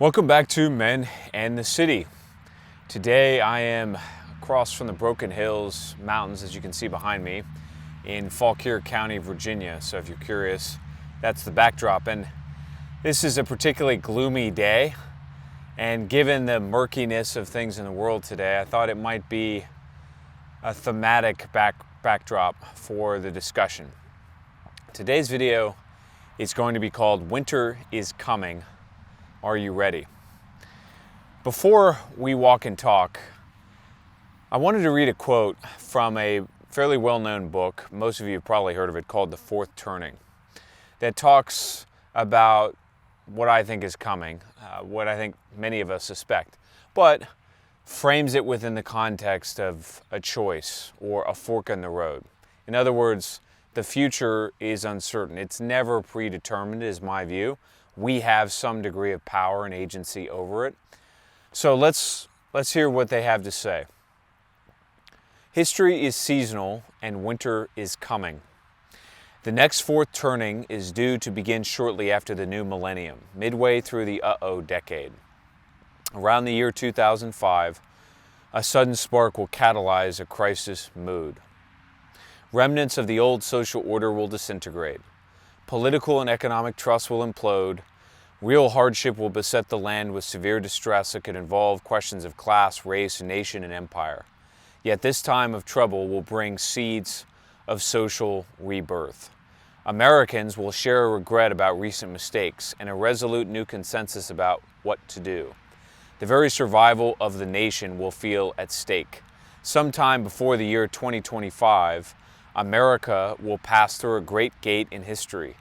Welcome back to Men and the City. Today I am across from the Broken Hills Mountains, as you can see behind me, in Fauquier County, Virginia. So if you're curious, that's the backdrop. And this is a particularly gloomy day. And given the murkiness of things in the world today, I thought it might be a thematic backdrop for the discussion. Today's video is going to be called Winter is Coming. Are you ready? Before we walk and talk, I wanted to read a quote from a fairly well-known book, most of you have probably heard of it, called The Fourth Turning, that talks about what I think is coming, what I think many of us suspect, but frames it within the context of a choice or a fork in the road. In other words, the future is uncertain. It's never predetermined, is my view. We have some degree of power and agency over it. So let's hear what they have to say. History is seasonal and winter is coming. The next fourth turning is due to begin shortly after the new millennium, midway through the uh-oh decade. Around the year 2005, a sudden spark will catalyze a crisis mood. Remnants of the old social order will disintegrate. Political and economic trust will implode. Real hardship will beset the land with severe distress that could involve questions of class, race, nation, and empire. Yet this time of trouble will bring seeds of social rebirth. Americans will share a regret about recent mistakes and a resolute new consensus about what to do. The very survival of the nation will feel at stake. Sometime before the year 2025, America will pass through a great gate in history,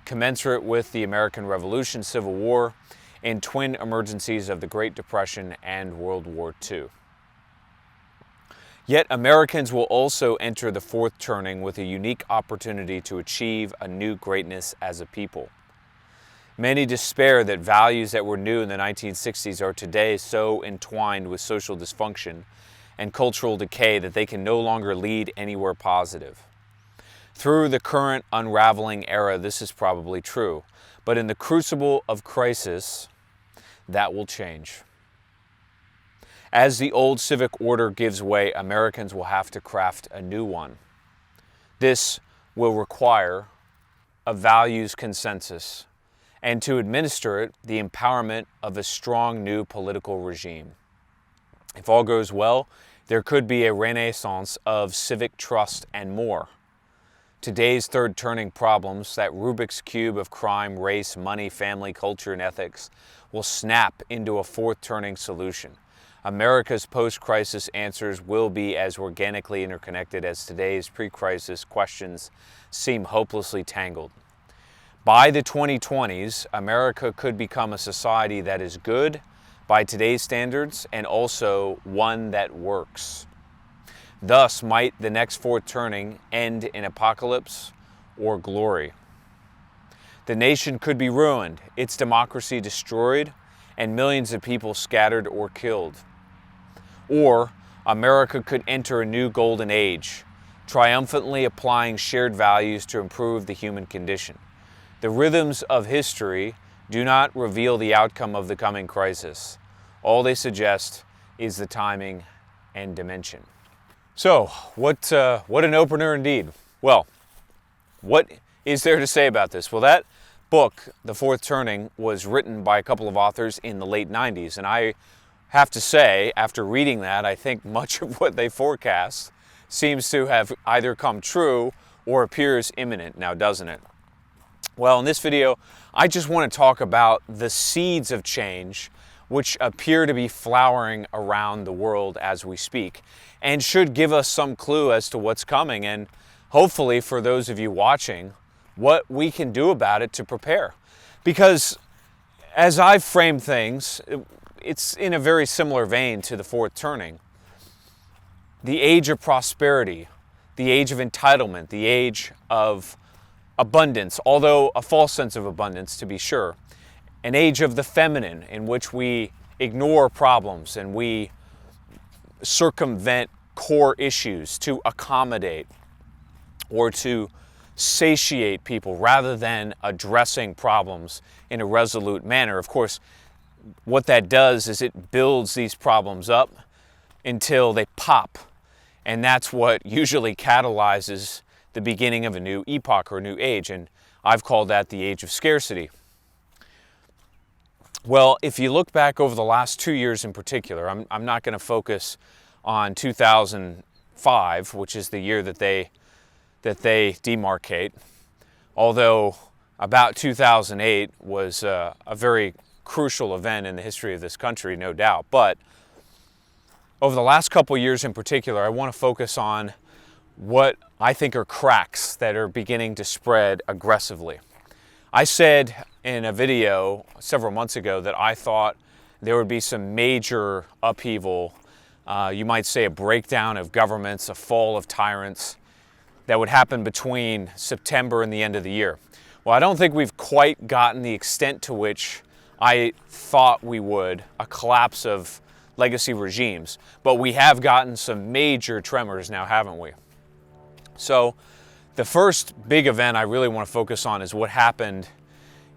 commensurate with the American Revolution, Civil War, and twin emergencies of the Great Depression and World War II. Yet Americans will also enter the fourth turning with a unique opportunity to achieve a new greatness as a people. Many despair that values that were new in the 1960s are today so entwined with social dysfunction and cultural decay that they can no longer lead anywhere positive. Through the current unraveling era, this is probably true, but in the crucible of crisis, that will change. As the old civic order gives way, Americans will have to craft a new one. This will require a values consensus, and to administer it, the empowerment of a strong new political regime. If all goes well, there could be a renaissance of civic trust and more. Today's third turning problems, that Rubik's Cube of crime, race, money, family, culture, and ethics, will snap into a fourth turning solution. America's post-crisis answers will be as organically interconnected as today's pre-crisis questions seem hopelessly tangled. By the 2020s, America could become a society that is good by today's standards and also one that works. Thus might the next fourth turning end in apocalypse or glory. The nation could be ruined, its democracy destroyed, and millions of people scattered or killed. Or America could enter a new golden age, triumphantly applying shared values to improve the human condition. The rhythms of history do not reveal the outcome of the coming crisis. All they suggest is the timing and dimension. So, what an opener indeed. Well, what is there to say about this? Well, that book, The Fourth Turning, was written by a couple of authors in the late 90s, and I have to say, after reading that, I think much of what they forecast seems to have either come true or appears imminent now, doesn't it? Well, in this video, I just want to talk about the seeds of change which appear to be flowering around the world as we speak, and should give us some clue as to what's coming, and hopefully for those of you watching, what we can do about it to prepare. Because as I've framed things, it's in a very similar vein to the fourth turning. The age of prosperity, the age of entitlement, the age of abundance, although a false sense of abundance to be sure. An age of the feminine in which we ignore problems and we circumvent core issues to accommodate or to satiate people rather than addressing problems in a resolute manner. Of course, what that does is it builds these problems up until they pop. And that's what usually catalyzes the beginning of a new epoch or a new age. And I've called that the Age of Scarcity. Well, if you look back over the last 2 years in particular, I'm not going to focus on 2005, which is the year that they demarcate, although about 2008 was a very crucial event in the history of this country, no doubt. But over the last couple years in particular, I want to focus on what I think are cracks that are beginning to spread aggressively. I said in a video several months ago that I thought there would be some major upheaval, you might say a breakdown of governments, a fall of tyrants, that would happen between September and the end of the year. Well, I don't think we've quite gotten the extent to which I thought we would, a collapse of legacy regimes, but we have gotten some major tremors now, haven't we? So the first big event I really want to focus on is what happened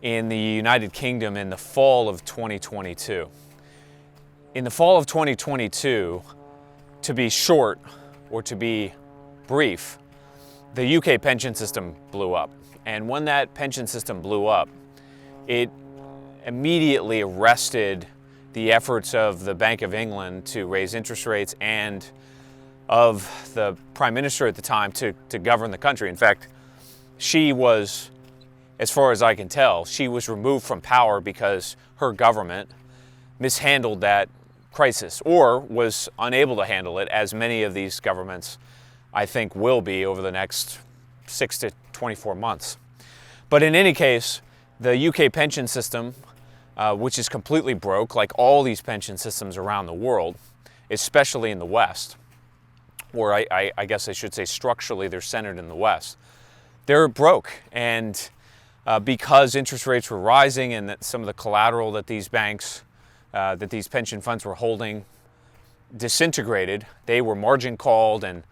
in the United Kingdom in the fall of 2022. In the fall of 2022, to be short or to be brief, the UK pension system blew up. And when that pension system blew up, it immediately arrested the efforts of the Bank of England to raise interest rates and of the Prime Minister at the time to govern the country. In fact, she was, as far as I can tell, she was removed from power because her government mishandled that crisis or was unable to handle it, as many of these governments, I think, will be over the next 6 to 24 months. But in any case, the UK pension system, which is completely broke, like all these pension systems around the world, especially in the West, or I guess I should say structurally they're centered in the West, they're broke. And because interest rates were rising and that some of the collateral that these banks, that these pension funds were holding disintegrated, they were margin called, and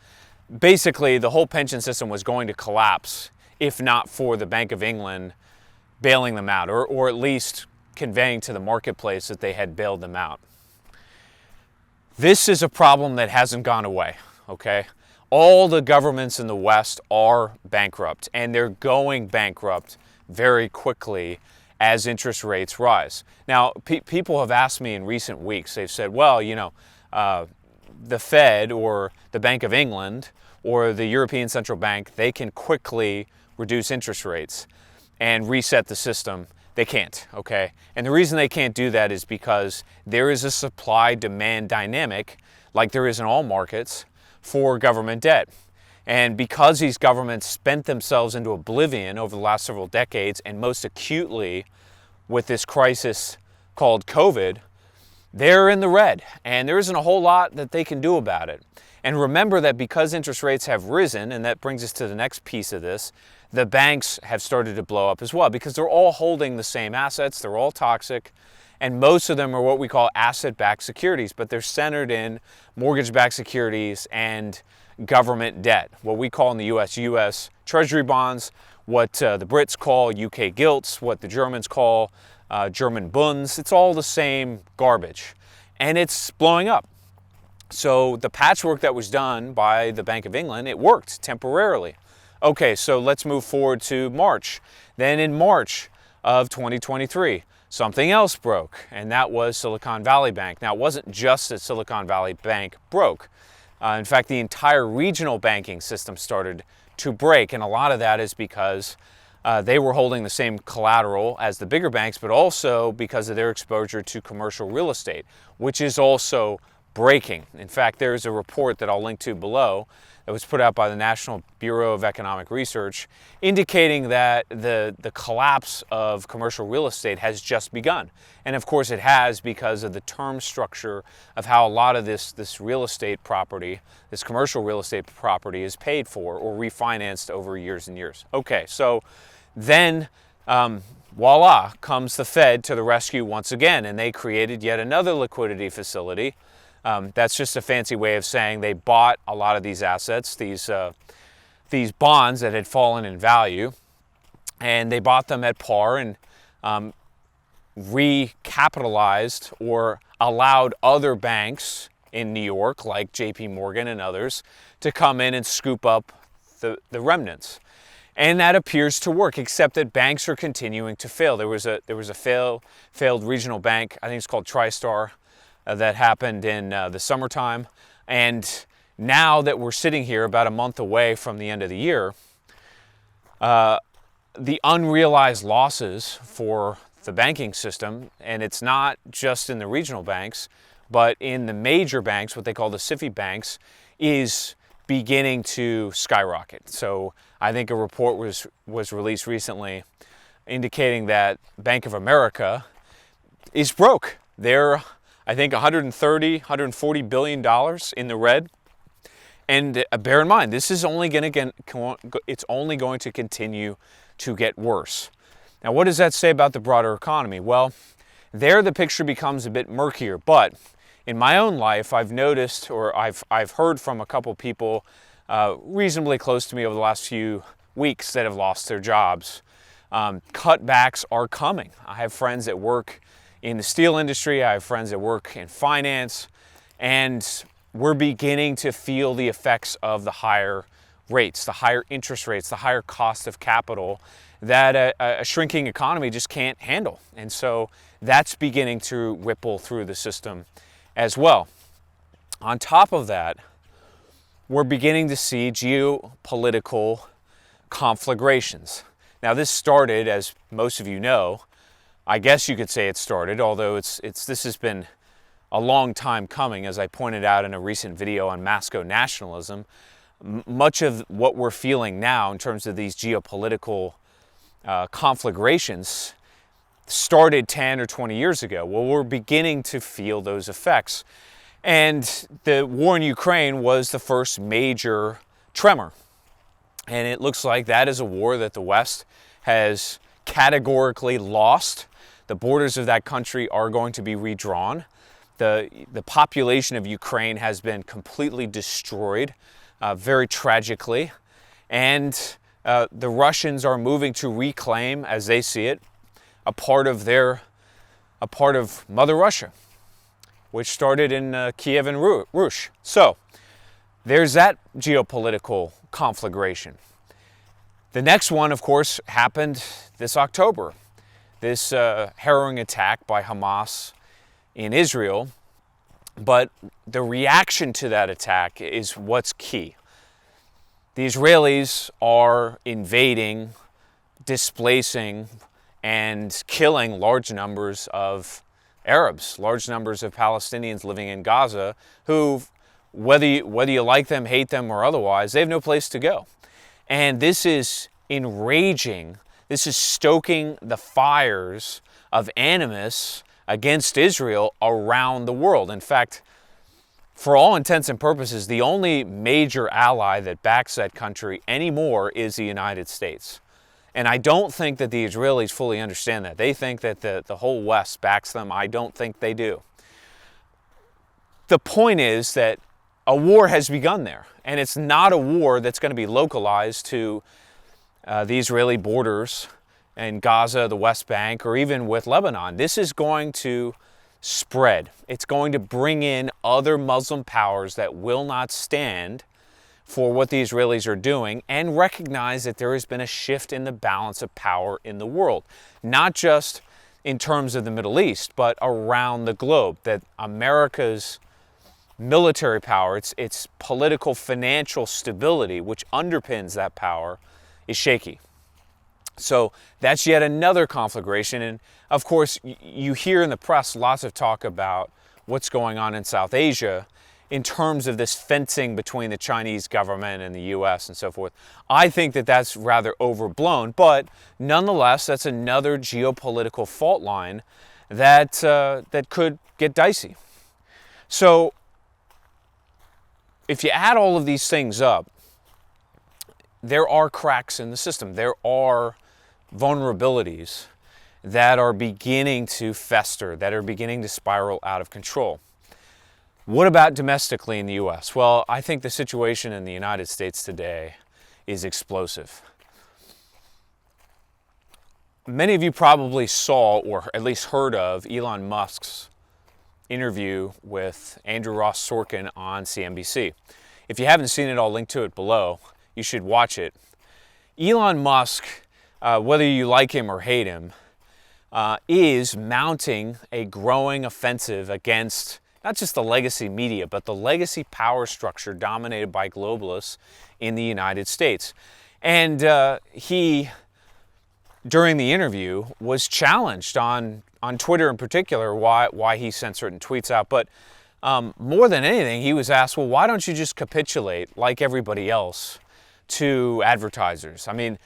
basically the whole pension system was going to collapse if not for the Bank of England bailing them out, or at least conveying to the marketplace that they had bailed them out. This is a problem that hasn't gone away, okay? All the governments in the West are bankrupt, and they're going bankrupt very quickly as interest rates rise. Now, people have asked me in recent weeks, they've said, well, you know, the Fed or the Bank of England or the European Central Bank, they can quickly reduce interest rates and reset the system. They can't, okay? And the reason they can't do that is because there is a supply-demand dynamic, like there is in all markets, for government debt. And because these governments spent themselves into oblivion over the last several decades, and most acutely with this crisis called COVID, they're in the red, and there isn't a whole lot that they can do about it. And remember that because interest rates have risen, and that brings us to the next piece of this, the banks have started to blow up as well, because they're all holding the same assets, they're all toxic, and most of them are what we call asset-backed securities, but they're centered in mortgage-backed securities and government debt, what we call in the US Treasury bonds, what the Brits call UK gilts, what the Germans call German bunds. It's all the same garbage, and it's blowing up. So the patchwork that was done by the Bank of England, it worked temporarily. Okay, so let's move forward to March. Then in March of 2023, something else broke, and that was Silicon Valley Bank. Now, it wasn't just that Silicon Valley Bank broke. In fact, the entire regional banking system started to break, and a lot of that is because they were holding the same collateral as the bigger banks, but also because of their exposure to commercial real estate, which is also breaking. In fact, there's a report that I'll link to below that was put out by the National Bureau of Economic Research indicating that the collapse of commercial real estate has just begun. And of course it has, because of the term structure of how a lot of this real estate property, this commercial real estate property, is paid for or refinanced over years and years. Okay, so then voila, comes the Fed to the rescue once again, and they created yet another liquidity facility. That's just a fancy way of saying they bought a lot of these assets, these bonds that had fallen in value, and they bought them at par. And recapitalized or allowed other banks in New York, like JP Morgan and others, to come in and scoop up the remnants. And that appears to work, except that banks are continuing to fail. There was a failed regional bank, I think it's called TriStar, that happened in the summertime. And now that we're sitting here about a month away from the end of the year, the unrealized losses for the banking system, and it's not just in the regional banks, but in the major banks, what they call the SIFI banks, is beginning to skyrocket. So I think a report was released recently indicating that Bank of America is broke. They're, I think, $140 billion in the red. And bear in mind, this is only going to continue to get worse. Now, what does that say about the broader economy? Well, there the picture becomes a bit murkier, but in my own life, I've noticed, or I've heard from a couple people reasonably close to me over the last few weeks that have lost their jobs. Cutbacks are coming. I have friends that work in the steel industry. I have friends that work in finance, and we're beginning to feel the effects of the higher rates, the higher interest rates, the higher cost of capital that a shrinking economy just can't handle. And so that's beginning to ripple through the system as well. On top of that, we're beginning to see geopolitical conflagrations. Now, this started, as most of you know, I guess you could say it started, although this has been a long time coming, as I pointed out in a recent video on Masco nationalism. Much of what we're feeling now in terms of these geopolitical conflagrations started 10 or 20 years ago. Well, we're beginning to feel those effects. And the war in Ukraine was the first major tremor. And it looks like that is a war that the West has categorically lost. The borders of that country are going to be redrawn. The population of Ukraine has been completely destroyed, very tragically. And the Russians are moving to reclaim, as they see it, a part of Mother Russia, which started in Kiev and Rush. So there's that geopolitical conflagration. The next one, of course, happened this October. This harrowing attack by Hamas in Israel. But the reaction to that attack is what's key. The Israelis are invading, displacing, and killing large numbers of Arabs, large numbers of Palestinians living in Gaza, who, whether you like them, hate them, or otherwise, they have no place to go. And this is enraging. This is stoking the fires of animus against Israel around the world. In fact, for all intents and purposes, the only major ally that backs that country anymore is the United States. And I don't think that the Israelis fully understand that. They think that the whole West backs them. I don't think they do. The point is that a war has begun there. And it's not a war that's going to be localized to the Israeli borders in Gaza, the West Bank, or even with Lebanon. This is going to spread. It's going to bring in other Muslim powers that will not stand for what the Israelis are doing and recognize that there has been a shift in the balance of power in the world, not just in terms of the Middle East, but around the globe, that America's military power, its political, financial stability, which underpins that power, is shaky. So that's yet another conflagration. And of course, you hear in the press lots of talk about what's going on in South Asia in terms of this fencing between the Chinese government and the US and so forth. I think that that's rather overblown, but nonetheless, that's another geopolitical fault line that could get dicey. So if you add all of these things up, there are cracks in the system. There are vulnerabilities that are beginning to fester, that are beginning to spiral out of control. What about domestically in the U.S.? Well, I think the situation in the United States today is explosive. Many of you probably saw, or at least heard of, Elon Musk's interview with Andrew Ross Sorkin on CNBC. If you haven't seen it, I'll link to it below. You should watch it. Elon Musk, whether you like him or hate him, is mounting a growing offensive against not just the legacy media, but the legacy power structure dominated by globalists in the United States. And he, during the interview, was challenged on Twitter in particular why he sent certain tweets out. But more than anything, he was asked, well, why don't you just capitulate like everybody else to advertisers? I mean,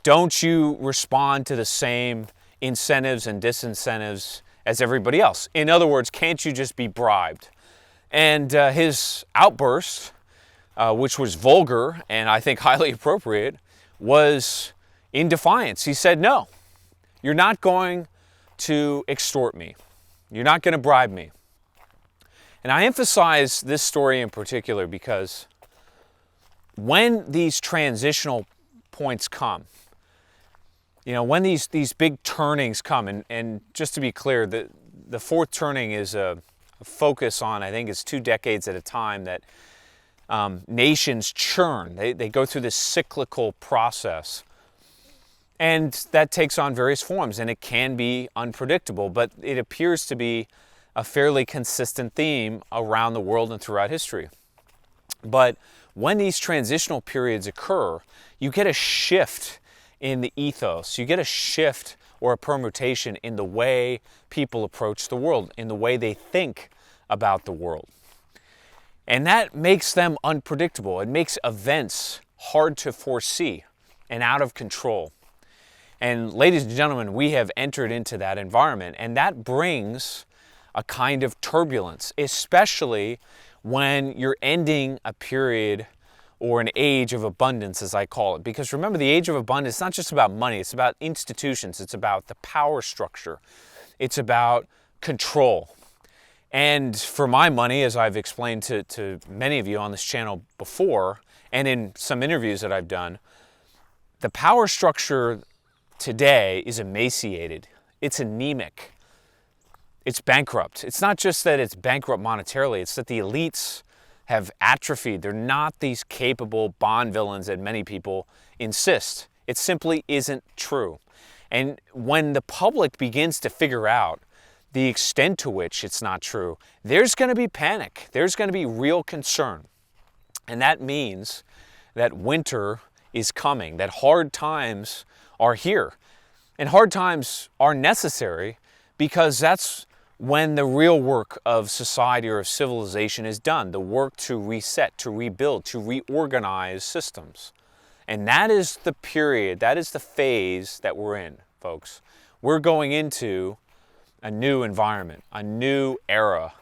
don't you respond to the same incentives and disincentives as everybody else? In other words, can't you just be bribed? And his outburst, which was vulgar and I think highly appropriate, was in defiance. He said, no, you're not going to extort me. You're not going to bribe me. And I emphasize this story in particular because when these transitional points come, when these big turnings come, and just to be clear, the fourth turning is a focus on, I think it's 2 decades at a time, that nations churn. They go through this cyclical process. And that takes on various forms, and it can be unpredictable, but it appears to be a fairly consistent theme around the world and throughout history. But when these transitional periods occur, you get a shift in the ethos. You get a shift or a permutation in the way people approach the world, in the way they think about the world. And that makes them unpredictable. It makes events hard to foresee and out of control. And ladies and gentlemen, we have entered into that environment, and that brings a kind of turbulence, especially when you're ending a period or an age of abundance, as I call it. Because remember, the age of abundance is not just about money, it's about institutions, it's about the power structure, it's about control. And for my money, as I've explained to many of you on this channel before, and in some interviews that I've done, the power structure today is emaciated, it's anemic, it's bankrupt. It's not just that it's bankrupt monetarily, it's that the elites have atrophied. They're not these capable Bond villains that many people insist. It simply isn't true. And when the public begins to figure out the extent to which it's not true, there's going to be panic. There's going to be real concern. And that means that winter is coming, that hard times are here. And hard times are necessary because that's when the real work of society or of civilization is done, the work to reset, to rebuild, to reorganize systems. And that is the period, that is the phase that we're in, folks. We're going into a new environment, a new era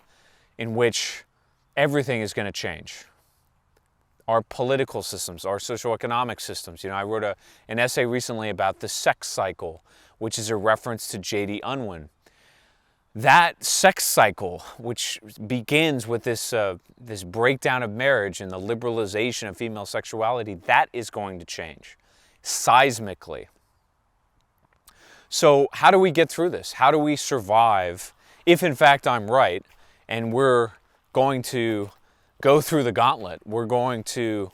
in which everything is going to change. Our political systems, our socioeconomic systems. I wrote an essay recently about the sex cycle, which is a reference to J.D. Unwin. That sex cycle, which begins with this breakdown of marriage and the liberalization of female sexuality, that is going to change seismically. So how do we get through this? How do we survive if, in fact, I'm right and we're going to go through the gauntlet? We're going to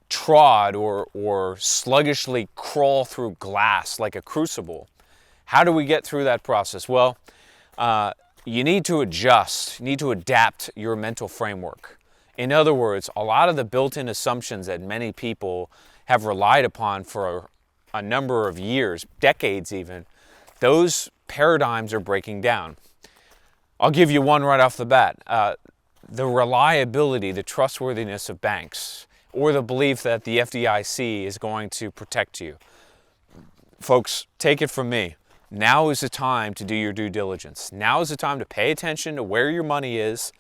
trod or sluggishly crawl through glass like a crucible. How do we get through that process? Well, you need to adjust, you need to adapt your mental framework. In other words, a lot of the built-in assumptions that many people have relied upon for a number of years, decades even, those paradigms are breaking down. I'll give you one right off the bat. The reliability, the trustworthiness of banks, or the belief that the FDIC is going to protect you. Folks, take it from me. Now is the time to do your due diligence. Now is the time to pay attention to where your money is,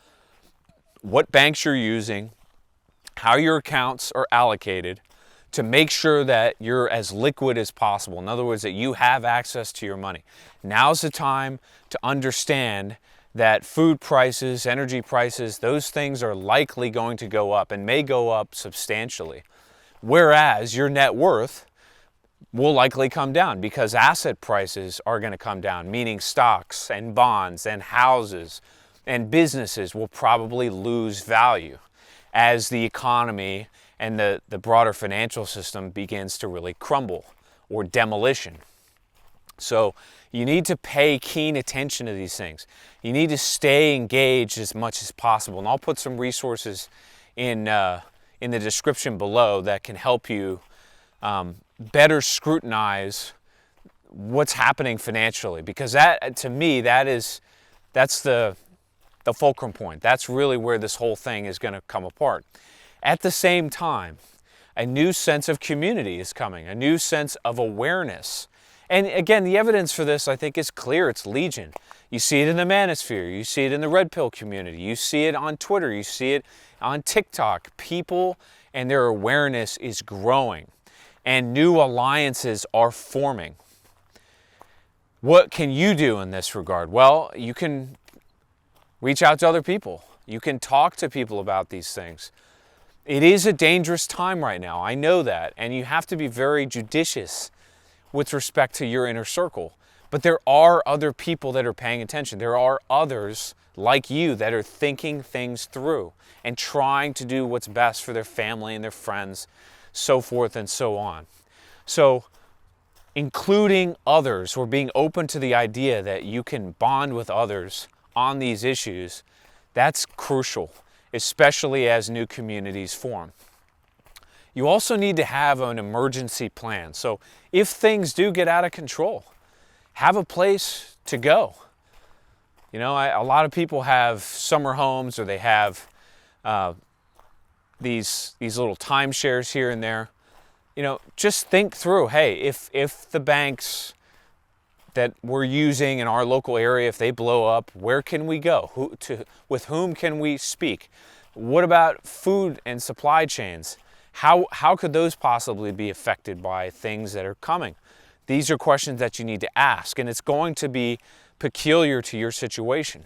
what banks you're using, how your accounts are allocated, to make sure that you're as liquid as possible. In other words, that you have access to your money. Now's the time to understand that food prices, energy prices, those things are likely going to go up and may go up substantially. Whereas your net worth will likely come down because asset prices are going to come down, meaning stocks and bonds and houses and businesses will probably lose value as the economy and the broader financial system begins to really crumble or demolition. So you need to pay keen attention to these things. You need to stay engaged as much as possible. And I'll put some resources in the description below that can help you better scrutinize what's happening financially, because that, to me, that's the fulcrum point. That's really where this whole thing is going to come apart. At the same time, a new sense of community is coming, a new sense of awareness. And again, the evidence for this, I think, is clear. It's legion. You see it in the manosphere. You see it in the red pill community. You see it on Twitter. You see it on TikTok. People and their awareness is growing, and new alliances are forming. What can you do in this regard? Well, you can reach out to other people. You can talk to people about these things. It is a dangerous time right now. I know that. And you have to be very judicious with respect to your inner circle. But there are other people that are paying attention. There are others like you that are thinking things through and trying to do what's best for their family and their friends, so forth and so on. So including others, or being open to the idea that you can bond with others on these issues, that's crucial, especially as new communities form. You also need to have an emergency plan. So if things do get out of control, have a place to go. You know, a lot of people have summer homes, or they have these little timeshares here and there. You know, just think through, hey, if the banks that we're using in our local area, if they blow up, where can we go? With whom can we speak? What about food and supply chains? How could those possibly be affected by things that are coming? These are questions that you need to ask, and it's going to be peculiar to your situation.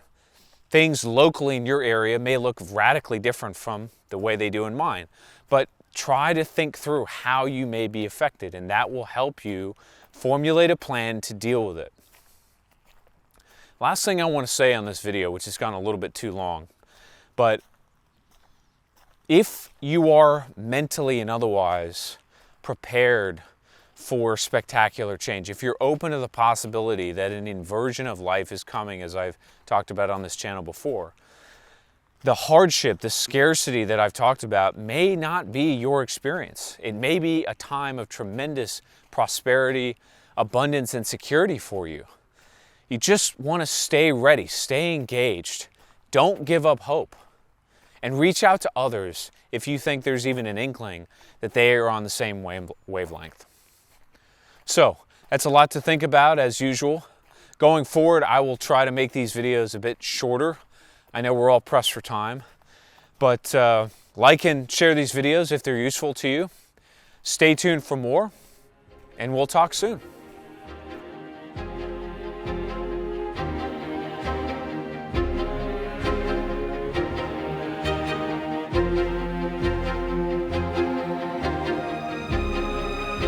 Things locally in your area may look radically different from the way they do in mine, but try to think through how you may be affected, and that will help you formulate a plan to deal with it. Last thing I want to say on this video, which has gone a little bit too long, but if you are mentally and otherwise prepared for spectacular change, if you're open to the possibility that an inversion of life is coming, as I've talked about on this channel before, the hardship, the scarcity that I've talked about may not be your experience. It may be a time of tremendous prosperity, abundance, and security for you. You just want to stay ready, stay engaged. Don't give up hope. And reach out to others if you think there's even an inkling that they are on the same wavelength. So, that's a lot to think about as usual. Going forward, I will try to make these videos a bit shorter. I know we're all pressed for time, but like and share these videos if they're useful to you. Stay tuned for more, and we'll talk soon.